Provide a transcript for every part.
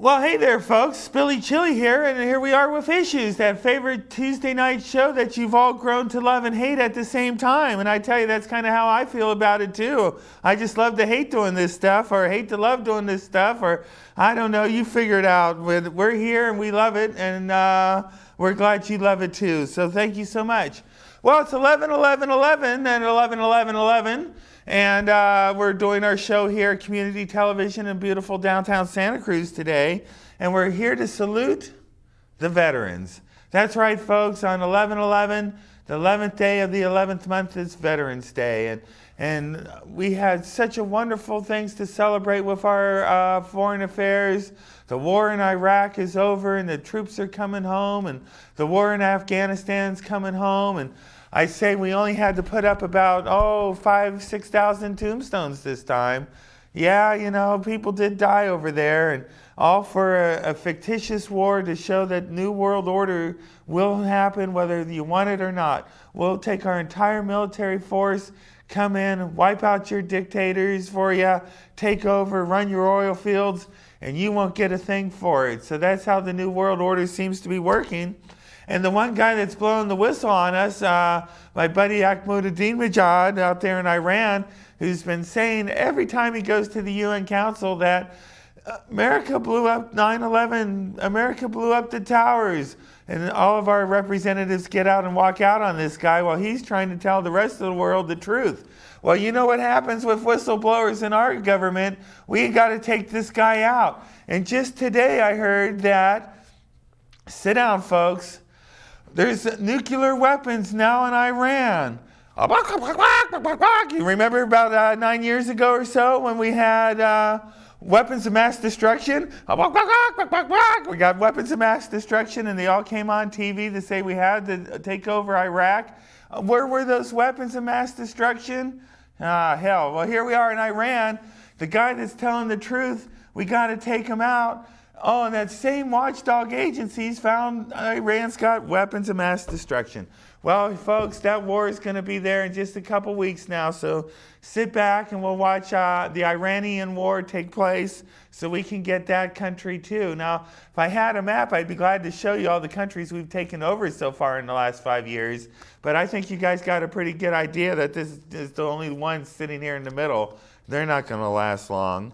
Well, hey there, folks. Billy Chili here, and here we are with Issues, that favorite Tuesday night show that you've all grown to love and hate at the same time. And I tell you, that's kind of how I feel about it, too. I just love to hate doing this stuff, or hate to love doing this stuff, or I don't know, you figure it out. We're here, and we love it, and we're glad you love it, too. So thank you so much. Well, it's 11/11/11 and 11/11/11. And we're doing our show here at Community Television in beautiful downtown Santa Cruz today. And we're here to salute the veterans. That's right, folks. On 11/11, the 11th day of the 11th month is Veterans Day. And we had such a wonderful things to celebrate with our foreign affairs. The war in Iraq is over and the troops are coming home. And the war in Afghanistan's coming home. And I say we only had to put up about, 5,000-6,000 tombstones this time. Yeah, you know, people did die over there, and all for a fictitious war to show that New World Order will happen whether you want it or not. We'll take our entire military force, come in, wipe out your dictators for you, take over, run your oil fields, and you won't get a thing for it. So that's how the New World Order seems to be working. And the one guy that's blowing the whistle on us, my buddy Ahmadinejad out there in Iran, who's been saying every time he goes to the UN Council that America blew up 9/11, America blew up the towers, and all of our representatives get out and walk out on this guy while he's trying to tell the rest of the world the truth. Well, you know what happens with whistleblowers in our government? We got to take this guy out. And just today I heard that, sit down, folks, there's nuclear weapons now in Iran. You remember about 9 years ago or so when we had weapons of mass destruction? We got weapons of mass destruction and they all came on TV to say we had to take over Iraq. Where were those weapons of mass destruction? Hell. Well, here we are in Iran. The guy that's telling the truth, we got to take him out. Oh, and that same watchdog agencies found Iran's got weapons of mass destruction. Well, folks, that war is going to be there in just a couple weeks now. So sit back and we'll watch the Iranian war take place so we can get that country too. Now, if I had a map, I'd be glad to show you all the countries we've taken over so far in the last 5 years. But I think you guys got a pretty good idea that this is the only one sitting here in the middle. They're not going to last long.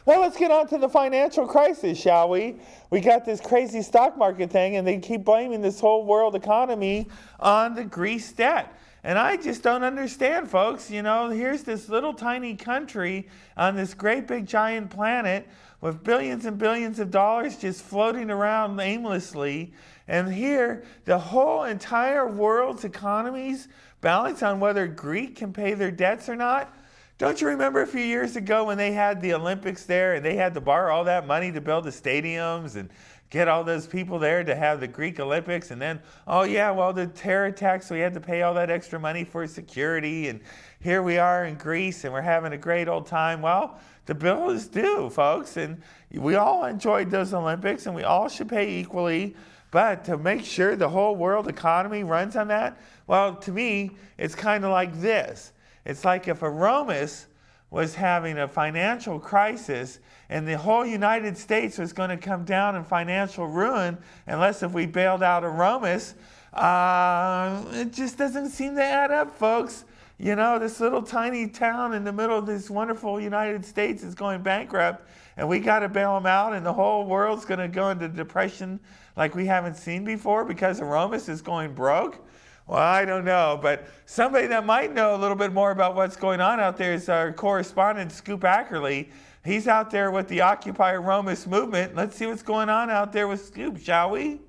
Well, let's get on to the financial crisis, shall we? We got this crazy stock market thing, and they keep blaming this whole world economy on the Greece debt. And I just don't understand, folks. You know, here's this little tiny country on this great big giant planet with billions and billions of dollars just floating around aimlessly. And here, the whole entire world's economies balance on whether Greece can pay their debts or not. Don't you remember a few years ago when they had the Olympics there and they had to borrow all that money to build the stadiums and get all those people there to have the Greek Olympics? And then, the terror attacks, so we had to pay all that extra money for security. And here we are in Greece and we're having a great old time. Well, the bill is due, folks. And we all enjoyed those Olympics and we all should pay equally. But to make sure the whole world economy runs on that, well, to me, it's kind of like this. It's like if Aromas was having a financial crisis and the whole United States was going to come down in financial ruin unless if we bailed out Aromas. It just doesn't seem to add up, folks. You know, this little tiny town in the middle of this wonderful United States is going bankrupt and we got to bail them out and the whole world's going to go into depression like we haven't seen before because Aromas is going broke. Well, I don't know, but somebody that might know a little bit more about what's going on out there is our correspondent, Scoop Ackerley. He's out there with the Occupy Aromas movement. Let's see what's going on out there with Scoop, shall we?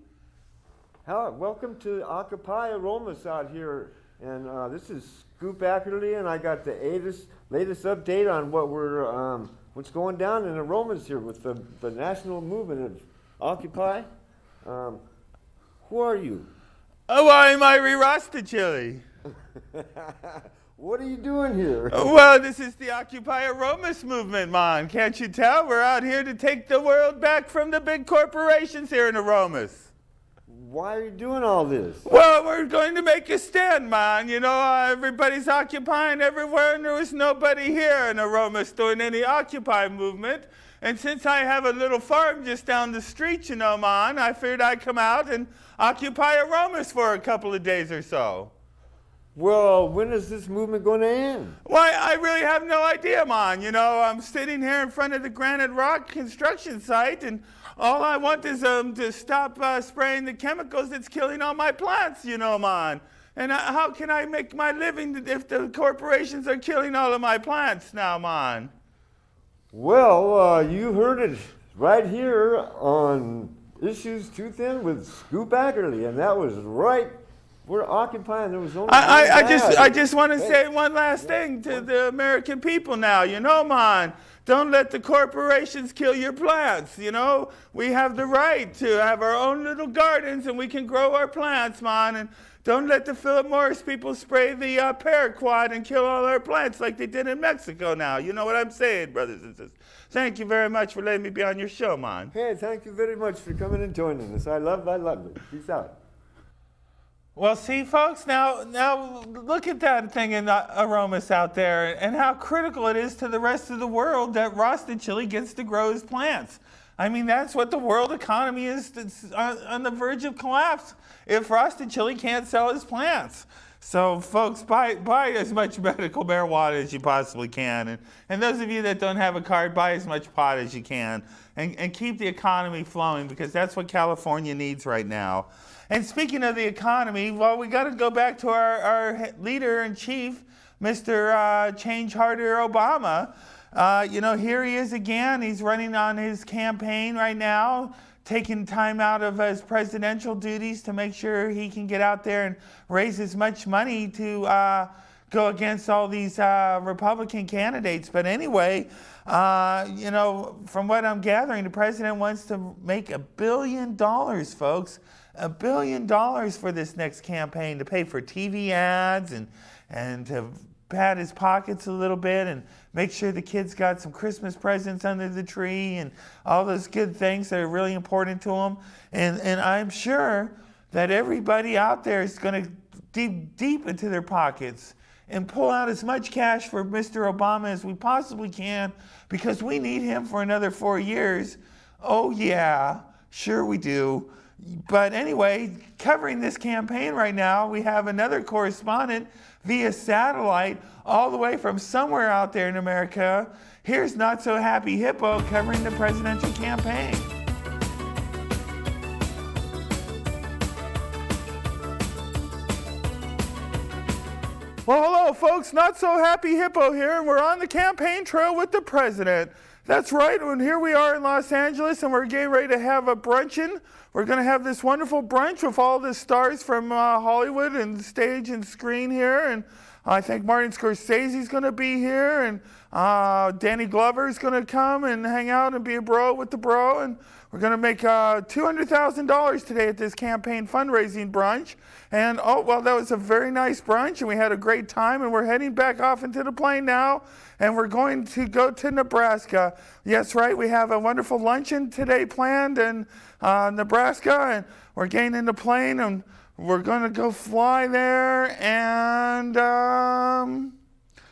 Hello, welcome to Occupy Aromas out here. And this is Scoop Ackerley, and I got the latest update on what's going down in Aromas here with the national movement of Occupy. Who are you? Oh, I'm Irie Rostachili. What are you doing here? Well, this is the Occupy Aromas movement, man. Can't you tell? We're out here to take the world back from the big corporations here in Aromas. why are you doing all this? Well, we're going to make a stand, man. You know, everybody's occupying everywhere, and there was nobody here in Aromas doing any Occupy movement. And since I have a little farm just down the street, you know, man, I figured I'd come out and occupy Aromas for a couple of days or so. Well, when is this movement going to end? Why, I really have no idea, man. You know, I'm sitting here in front of the Granite Rock construction site, and all I want is to stop spraying the chemicals that's killing all my plants, you know, man. And how can I make my living if the corporations are killing all of my plants now, man? Well, you heard it right here on Issues Tooth In with Scoop Ackerley, and that was right. We're occupying. There was only I just want to say one last thing to the American people now. You know, man, don't let the corporations kill your plants. You know, we have the right to have our own little gardens, and we can grow our plants, man. And don't let the Philip Morris people spray the paraquat and kill all our plants like they did in Mexico now. You know what I'm saying, brothers and sisters. Thank you very much for letting me be on your show, man. Hey, thank you very much for coming and joining us. I love it. Peace out. Well, see, folks, now look at that thing in Aromas out there and how critical it is to the rest of the world that Rasta Chili gets to grow his plants. I mean, that's what the world economy is. It's on the verge of collapse if Rasta Chili can't sell his plants. So, folks, buy as much medical marijuana as you possibly can. And those of you that don't have a card, buy as much pot as you can. And keep the economy flowing, because that's what California needs right now. And speaking of the economy, well, we got to go back to our leader-in-chief, Mr. Change Harder Obama. You know, here he is again. He's running on his campaign right now, taking time out of his presidential duties to make sure he can get out there and raise as much money to go against all these Republican candidates. But anyway, you know, from what I'm gathering, the president wants to make $1 billion, folks. $1 billion for this next campaign to pay for TV ads and to pad his pockets a little bit and make sure the kids got some Christmas presents under the tree and all those good things that are really important to them. And I'm sure that everybody out there is going to dig deep into their pockets and pull out as much cash for Mr. Obama as we possibly can, because we need him for another 4 years. Oh yeah, sure we do. But anyway, covering this campaign right now, we have another correspondent via satellite all the way from somewhere out there in America. Here's Not So Happy Hippo covering the presidential campaign. Well, hello, folks. Not So Happy Hippo here, and we're on the campaign trail with the president. That's right, and here we are in Los Angeles, and we're getting ready to have a brunchin'. We're going to have this wonderful brunch with all the stars from Hollywood and stage and screen here. And I think Martin Scorsese's going to be here. And Danny Glover's going to come and hang out and be a bro with the bro. And we're going to make $200,000 today at this campaign fundraising brunch. And, oh, well, that was a very nice brunch, and we had a great time. And we're heading back off into the plane now. And we're going to go to Nebraska. Yes, right, we have a wonderful luncheon today planned in Nebraska, and we're getting in the plane, and we're going to go fly there, and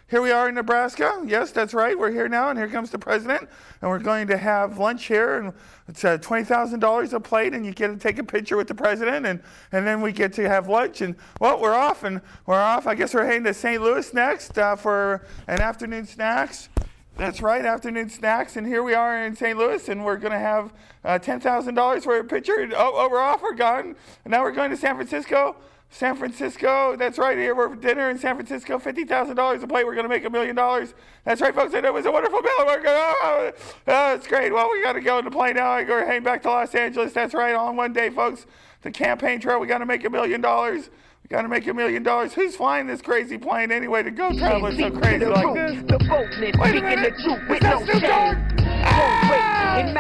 here we are in Nebraska. Yes, that's right, we're here now, and here comes the president, and we're going to have lunch here, and it's $20,000 a plate, and you get to take a picture with the president, and then we get to have lunch, and, well, we're off. I guess we're heading to St. Louis next for an afternoon snacks. That's right, afternoon snacks, and here we are in St. Louis, and we're going to have $10,000 for a picture. Oh, we're off, we're gone. And now we're going to San Francisco. That's right, here we're dinner in San Francisco, $50,000 a plate. We're going to make $1 million. That's right, folks, it was a wonderful bill. We're going it's great. Well, we got to go in the plane now. We're heading back to Los Angeles. That's right, all in one day, folks. The campaign trail, we got to make $1 million. Got to make $1 million. Who's flying this crazy plane anyway to go traveling so crazy like this? Wait a minute. Is that Snoop Dogg?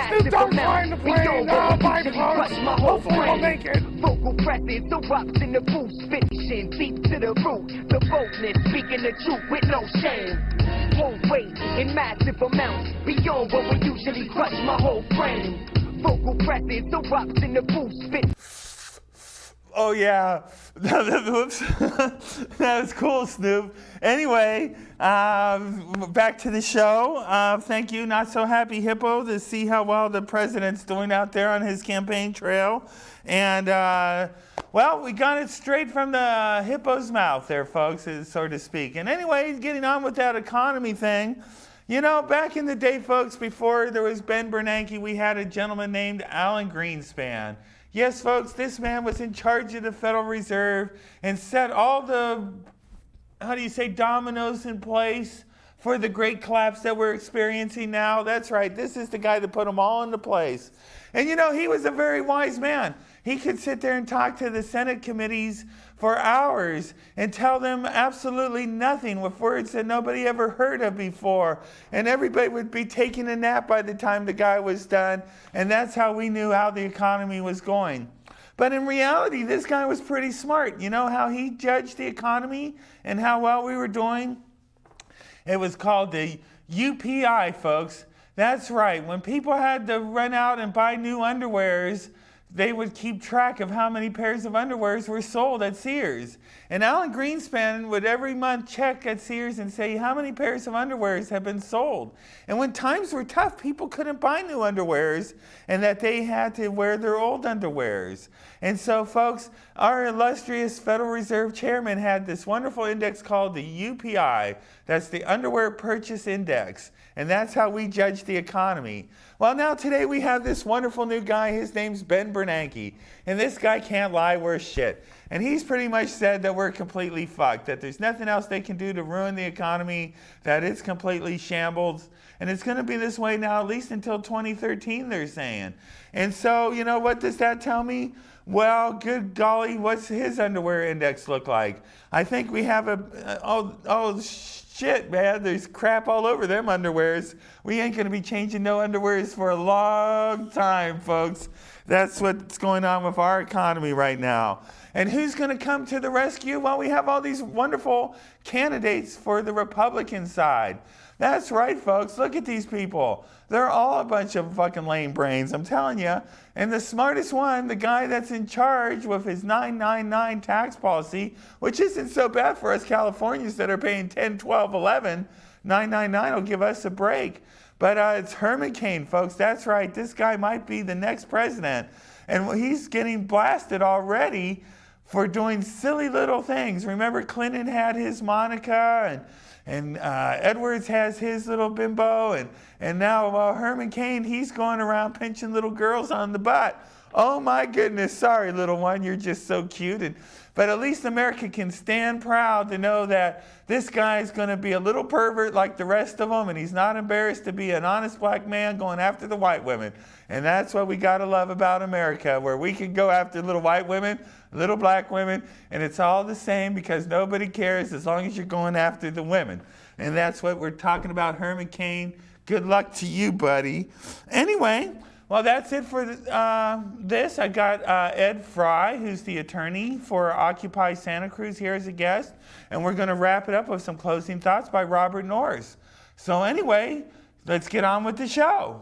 Snoop Dogg's flying the plane. No, my phone. Hopefully we'll make it. Vocal presence, the rocks in the booth, spitting deep to the root. The boldness, speaking the truth with no shame. Won't wait in massive amounts, beyond what we usually crush my whole frame. Vocal presence, the rocks in the booth, spit. Oh yeah, whoops, that was cool, Snoop. Anyway, back to the show. Thank you, Not So Happy Hippo, to see how well the president's doing out there on his campaign trail. And well, we got it straight from the hippo's mouth there, folks, so to speak. And anyway, getting on with that economy thing. You know, back in the day, folks, before there was Ben Bernanke, we had a gentleman named Alan Greenspan. Yes, folks, this man was in charge of the Federal Reserve and set all the, dominoes in place for the great collapse that we're experiencing now. That's right, this is the guy that put them all into place. And you know, he was a very wise man. He could sit there and talk to the Senate committees for hours and tell them absolutely nothing with words that nobody ever heard of before. And everybody would be taking a nap by the time the guy was done. And that's how we knew how the economy was going. But in reality, this guy was pretty smart. You know how he judged the economy and how well we were doing? It was called the UPI, folks. That's right. When people had to run out and buy new underwears, they would keep track of how many pairs of underwears were sold at Sears. And Alan Greenspan would every month check at Sears and say, how many pairs of underwears have been sold? And when times were tough, people couldn't buy new underwears and that they had to wear their old underwears. And so, folks, our illustrious Federal Reserve Chairman had this wonderful index called the UPI. That's the Underwear Purchase Index. And that's how we judge the economy. Well, now today we have this wonderful new guy. His name's Ben Bernanke. And this guy can't lie worth shit. And he's pretty much said that we're completely fucked, that there's nothing else they can do to ruin the economy, that it's completely shambled. And it's going to be this way now at least until 2013, they're saying. And so, you know, what does that tell me? Well, good golly, what's his underwear index look like? I think we have shit, man, there's crap all over them underwears. We ain't going to be changing no underwears for a long time, folks. That's what's going on with our economy right now. And who's going to come to the rescue? Well, we have all these wonderful candidates for the Republican side. That's right, folks. Look at these people. They're all a bunch of fucking lame brains, I'm telling you. And the smartest one, the guy that's in charge with his 999 tax policy, which isn't so bad for us Californians that are paying 10, 12, 11. 999 will give us a break. But it's Herman Cain, folks. That's right. This guy might be the next president. And he's getting blasted already for doing silly little things. Remember, Clinton had his Monica, and Edwards has his little bimbo, and now Herman Cain, he's going around pinching little girls on the butt. Oh my goodness, sorry little one, you're just so cute. But at least America can stand proud to know that this guy's going to be a little pervert like the rest of them, and he's not embarrassed to be an honest black man going after the white women. And that's what we got to love about America, where we can go after little white women, little black women, and it's all the same because nobody cares as long as you're going after the women. And that's what we're talking about, Herman Cain. Good luck to you, buddy. Anyway, well, that's it for this. I got Ed Fry, who's the attorney for Occupy Santa Cruz, here as a guest. And we're going to wrap it up with some closing thoughts by Robert Norris. So anyway, let's get on with the show.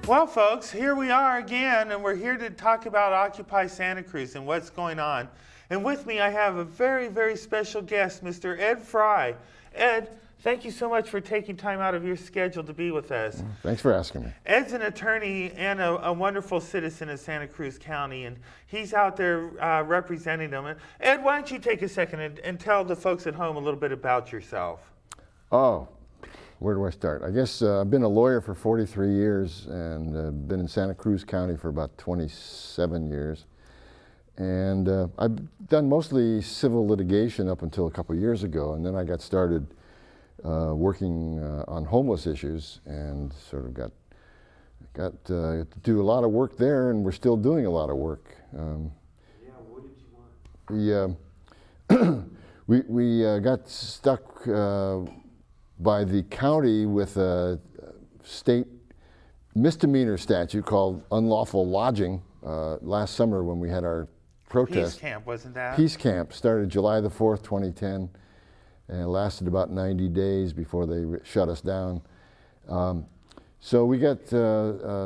Well, folks, here we are again, and we're here to talk about Occupy Santa Cruz and what's going on. And with me, I have a very, very special guest, Mr. Ed Fry. Ed, thank you so much for taking time out of your schedule to be with us. Thanks for asking me. Ed's an attorney and a wonderful citizen of Santa Cruz County, and he's out there representing them. And Ed, why don't you take a second and tell the folks at home a little bit about yourself? Oh, where do I start? I guess I've been a lawyer for 43 years and been in Santa Cruz County for about 27 years. And I've done mostly civil litigation up until a couple of years ago, and then I got started working on homeless issues and sort of got to do a lot of work there, and we're still doing a lot of work. What did you want? We got stuck by the county with a state misdemeanor statute called unlawful lodging last summer when we had our protest. Peace Camp, wasn't that? Peace Camp started July the 4th, 2010. and it lasted about 90 days before they shut us down. So we got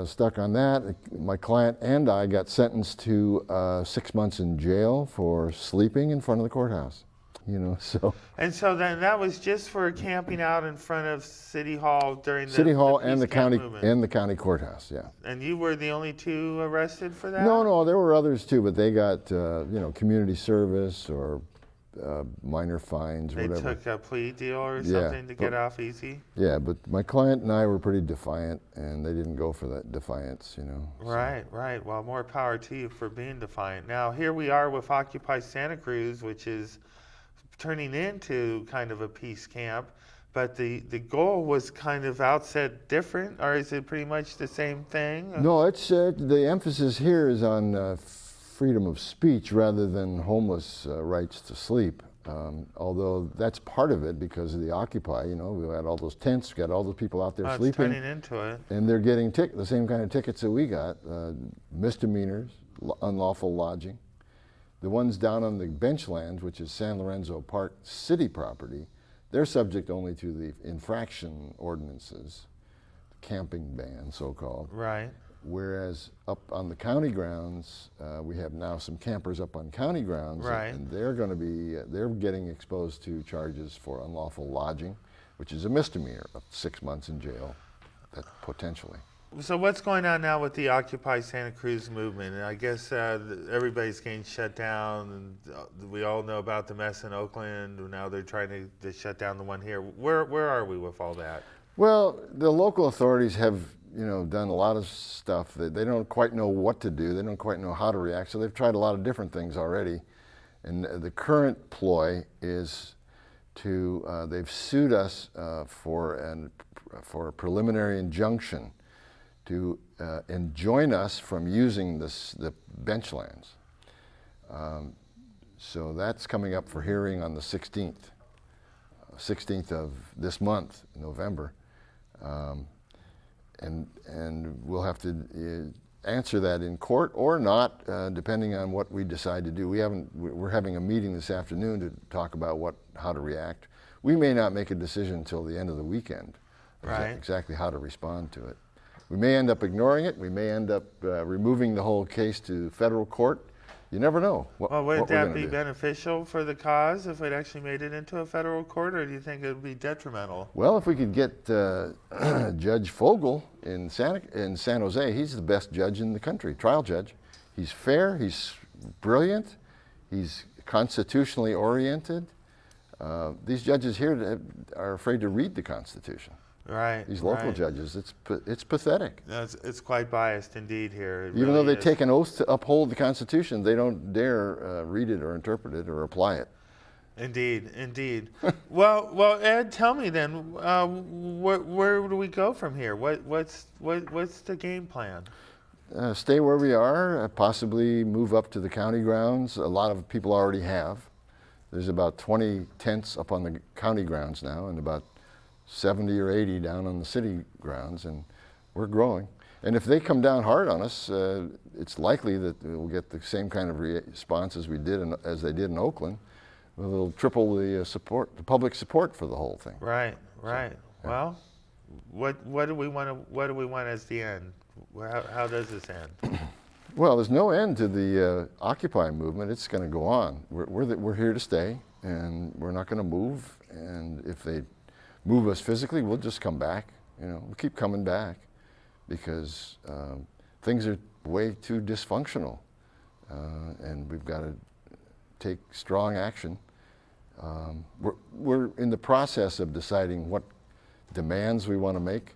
stuck on that. My client and I got sentenced to 6 months in jail for sleeping in front of the courthouse. You know, so. And so then that was just for camping out in front of City Hall during the City Hall the and the Peace Camp county movement. and the county courthouse, yeah. And you were the only two arrested for that? No, there were others too, but they got community service or minor fines, They whatever. took a plea deal or Yeah, something to get off easy? Yeah, but my client and I were pretty defiant, and they didn't go for that defiance, you know. so. Right. Well, more power to you for being defiant. Now, here we are with Occupy Santa Cruz, which is turning into kind of a peace camp, but the goal was kind of outset different, or is it pretty much the same thing? No, it's the emphasis here is on freedom of speech rather than homeless rights to sleep. Although that's part of it because of the Occupy, you know, we had all those tents, we got all those people out there It's sleeping. turning into it. And they're getting the same kind of tickets that we got, misdemeanors, unlawful lodging. The ones down on the benchlands, which is San Lorenzo Park city property, they're subject only to the infraction ordinances, camping ban, so-called. Right. Whereas up on the county grounds, we have now some campers up on county grounds, Right. and they're going to be, they're getting exposed to charges for unlawful lodging, which is a misdemeanor, up to 6 months in jail, that potentially. So what's going on now with the Occupy Santa Cruz movement? And I guess everybody's getting shut down, and we all know about the mess in Oakland. And now they're trying to shut down the one here. Where are we with all that? Well, the local authorities have, you know, done a lot of stuff that they don't quite know what to do. They don't quite know how to react. So they've tried a lot of different things already. And the current ploy is to, they've sued us for a preliminary injunction to enjoin us from using the benchlands. So that's coming up for hearing on the 16th of this month, November. And we'll have to answer that in court or not, depending on what we decide to do. We're having a meeting this afternoon to talk about how to react. We may not make a decision until the end of the weekend, Right. exactly how to respond to it. We may end up ignoring it. We may end up removing the whole case to federal court. You never know what Well, would we're that gonna be do. beneficial for the cause if it actually made it into a federal court, or do you think it would be detrimental? Well, if we could get Judge Fogel in San Jose, he's the best judge in the country, trial judge. He's fair, he's brilliant, he's constitutionally oriented. These judges here are afraid to read the Constitution. Right. These local right. judges, it's pathetic. No, it's quite biased indeed here. It Even though really they is. take an oath to uphold the Constitution, they don't dare read it or interpret it or apply it. Indeed. well, Ed, tell me then, where do we go from here? What's the game plan? Stay where we are, possibly move up to the county grounds. A lot of people already have. There's about 20 tents up on the county grounds now and about 70 or 80 down on the city grounds, and we're growing. And if they come down hard on us, it's likely that we'll get the same kind of response as they did in Oakland. We'll triple the public support for the whole thing. Right. Well, what do we want as the end? How does this end? Well, there's no end to the Occupy movement. It's going to go on. We're here to stay, and we're not going to move. And if they move us physically, we'll just come back. You know, we'll keep coming back because things are way too dysfunctional, and we've got to take strong action. We're in the process of deciding what demands we want to make,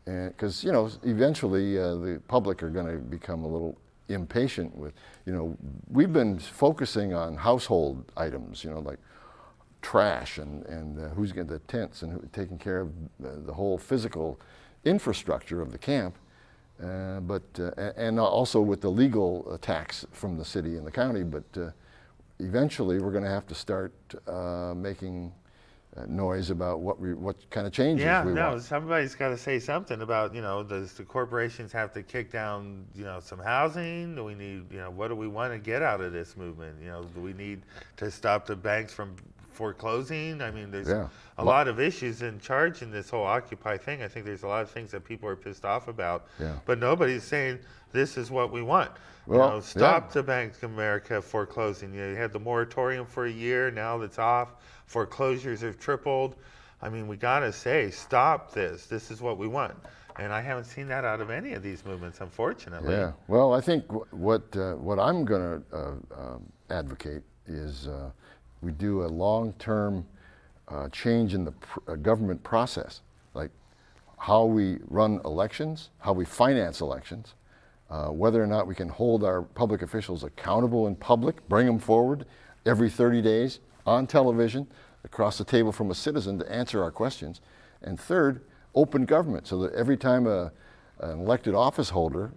and because eventually the public are going to become a little impatient with. We've been focusing on household items, like trash and who's getting the tents and taking care of the whole physical infrastructure of the camp, and also with the legal tax from the city and the county. But eventually, we're going to have to start making noise about what kind of changes we want. Somebody's got to say something about does the corporations have to kick down some housing? Do we need what do we want to get out of this movement? Do we need to stop the banks from foreclosing. I mean, there's Yeah. a lot of issues in charge in this whole Occupy thing. I think there's a lot of things that people are pissed off about, Yeah. but nobody's saying this is what we want. Well, Stop yeah. the Bank of America foreclosing. You had the moratorium for a year, now that's off. Foreclosures have tripled. I mean, we gotta say, stop this. This is what we want. And I haven't seen that out of any of these movements, unfortunately. Yeah. Well, I think what I'm going to advocate is we do a long-term change in the government process, like how we run elections, how we finance elections, whether or not we can hold our public officials accountable in public, bring them forward every 30 days on television, across the table from a citizen to answer our questions. And third, open government, so that every time an elected office holder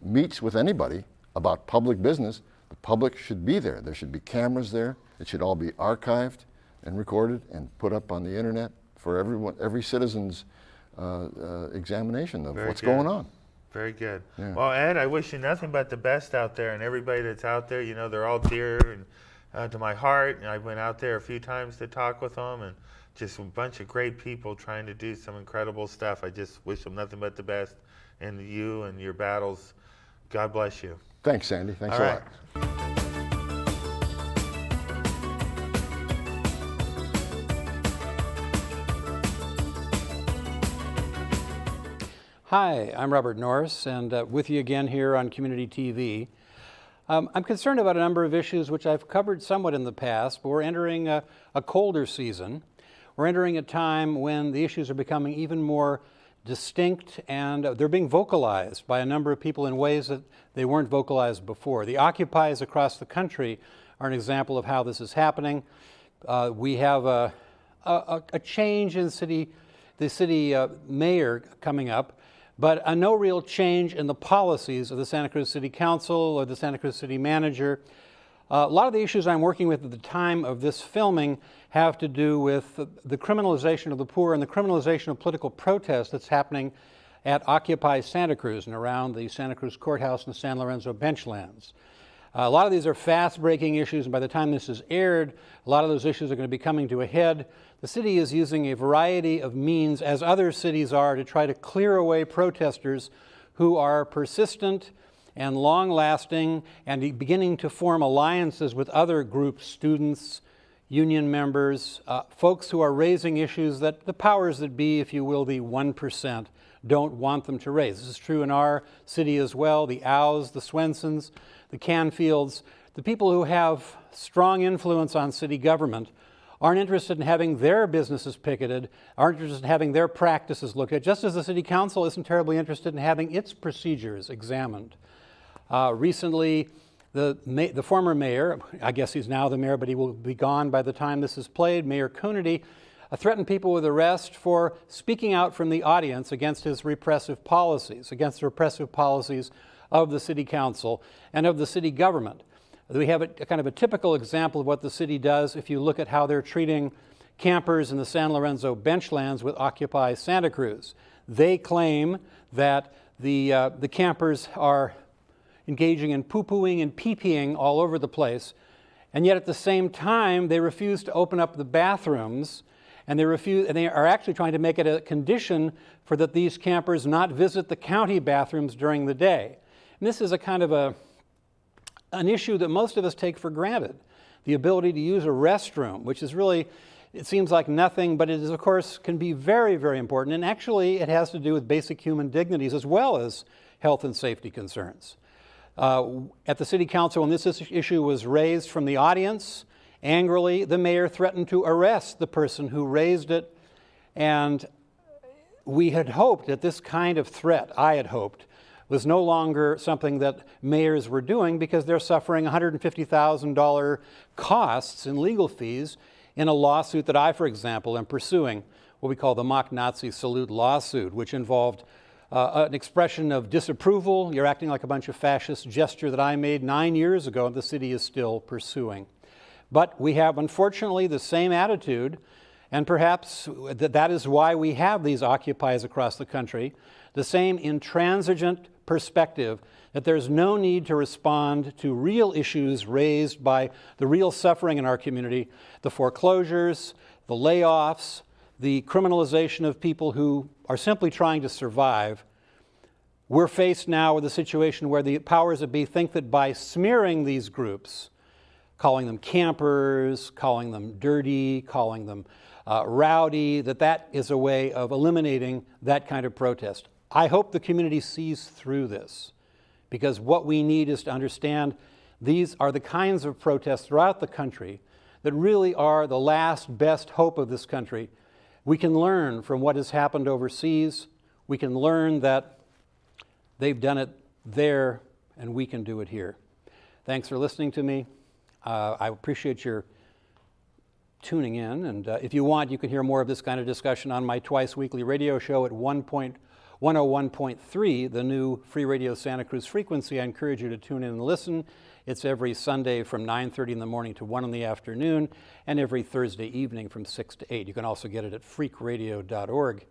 meets with anybody about public business, the public should be there. There should be cameras there. It should all be archived and recorded and put up on the internet for everyone, every citizen's examination of what's going on. Very good. Yeah. Well, Ed, I wish you nothing but the best out there, and everybody that's out there, you know, they're all dear and to my heart. And I went out there a few times to talk with them, and just a bunch of great people trying to do some incredible stuff. I just wish them nothing but the best in you and your battles. God bless you. Thanks, Sandy. Thanks All a right. lot. Hi, I'm Robert Norris, and with you again here on Community TV. I'm concerned about a number of issues which I've covered somewhat in the past, but we're entering a colder season. We're entering a time when the issues are becoming even more distinct, and they're being vocalized by a number of people in ways that they weren't vocalized before. The Occupies across the country are an example of how this is happening. We have a change in the city mayor coming up, but no real change in the policies of the Santa Cruz City Council or the Santa Cruz City Manager. A lot of the issues I'm working with at the time of this filming have to do with the criminalization of the poor and the criminalization of political protest that's happening at Occupy Santa Cruz and around the Santa Cruz Courthouse and the San Lorenzo benchlands. A lot of these are fast-breaking issues, and by the time this is aired, a lot of those issues are going to be coming to a head. The city is using a variety of means, as other cities are, to try to clear away protesters who are persistent and long-lasting and beginning to form alliances with other groups, students, union members, folks who are raising issues that the powers that be, if you will, the 1%, don't want them to raise. This is true in our city as well. The Owls, the Swensons, the Canfields, the people who have strong influence on city government aren't interested in having their businesses picketed, aren't interested in having their practices looked at, just as the city council isn't terribly interested in having its procedures examined. Recently, the former mayor, I guess he's now the mayor, but he will be gone by the time this is played, Mayor Coonerty, threatened people with arrest for speaking out from the audience against his repressive policies, against the repressive policies of the city council and of the city government. We have a kind of a typical example of what the city does if you look at how they're treating campers in the San Lorenzo benchlands with Occupy Santa Cruz. They claim that the campers are engaging in poo-pooing and pee-peeing all over the place, and yet at the same time they refuse to open up the bathrooms, and they are actually trying to make it a condition for that these campers not visit the county bathrooms during the day. And this is a kind of an issue that most of us take for granted, the ability to use a restroom, which is really, it seems like nothing, but it is, of course, can be very, very important. And actually, it has to do with basic human dignities as well as health and safety concerns. At the city council, when this issue was raised from the audience, angrily, the mayor threatened to arrest the person who raised it. And we had hoped that this kind of threat, I had hoped, was no longer something that mayors were doing because they're suffering $150,000 costs in legal fees in a lawsuit that I, for example, am pursuing, what we call the Mock Nazi Salute lawsuit, which involved an expression of disapproval, you're acting like a bunch of fascists gesture that I made 9 years ago and the city is still pursuing. But we have, unfortunately, the same attitude, and perhaps that is why we have these occupies across the country, the same intransigent perspective that there's no need to respond to real issues raised by the real suffering in our community, the foreclosures, the layoffs, the criminalization of people who are simply trying to survive. We're faced now with a situation where the powers that be think that by smearing these groups, calling them campers, calling them dirty, calling them rowdy, that is a way of eliminating that kind of protest. I hope the community sees through this, because what we need is to understand these are the kinds of protests throughout the country that really are the last best hope of this country. We can learn from what has happened overseas. We can learn that they've done it there, and we can do it here. Thanks for listening to me. I appreciate your tuning in, and if you want, you can hear more of this kind of discussion on my twice-weekly radio show at 101.3, the new Free Radio Santa Cruz frequency. I encourage you to tune in and listen. It's every Sunday from 9:30 in the morning to 1 in the afternoon, and every Thursday evening from 6 to 8. You can also get it at freakradio.org.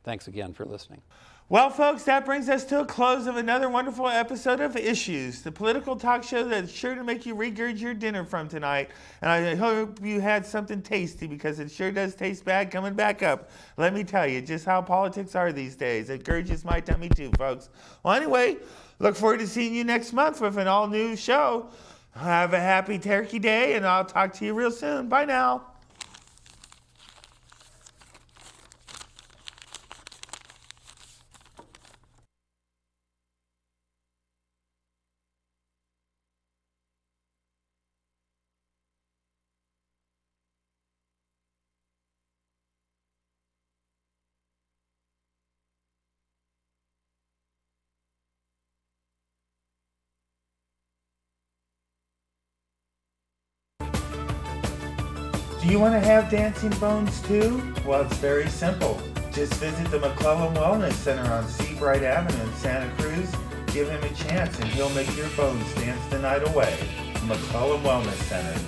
Thanks again for listening. Well, folks, that brings us to a close of another wonderful episode of Issues, the political talk show that's sure to make you regurgitate your dinner from tonight. And I hope you had something tasty, because it sure does taste bad coming back up. Let me tell you just how politics are these days. It gurges my tummy too, folks. Well, anyway, look forward to seeing you next month with an all-new show. Have a happy Turkey Day, and I'll talk to you real soon. Bye now. Do you want to have dancing bones too? Well, it's very simple. Just visit the McClellan Wellness Center on Seabright Avenue in Santa Cruz. Give him a chance and he'll make your bones dance the night away. McClellan Wellness Center.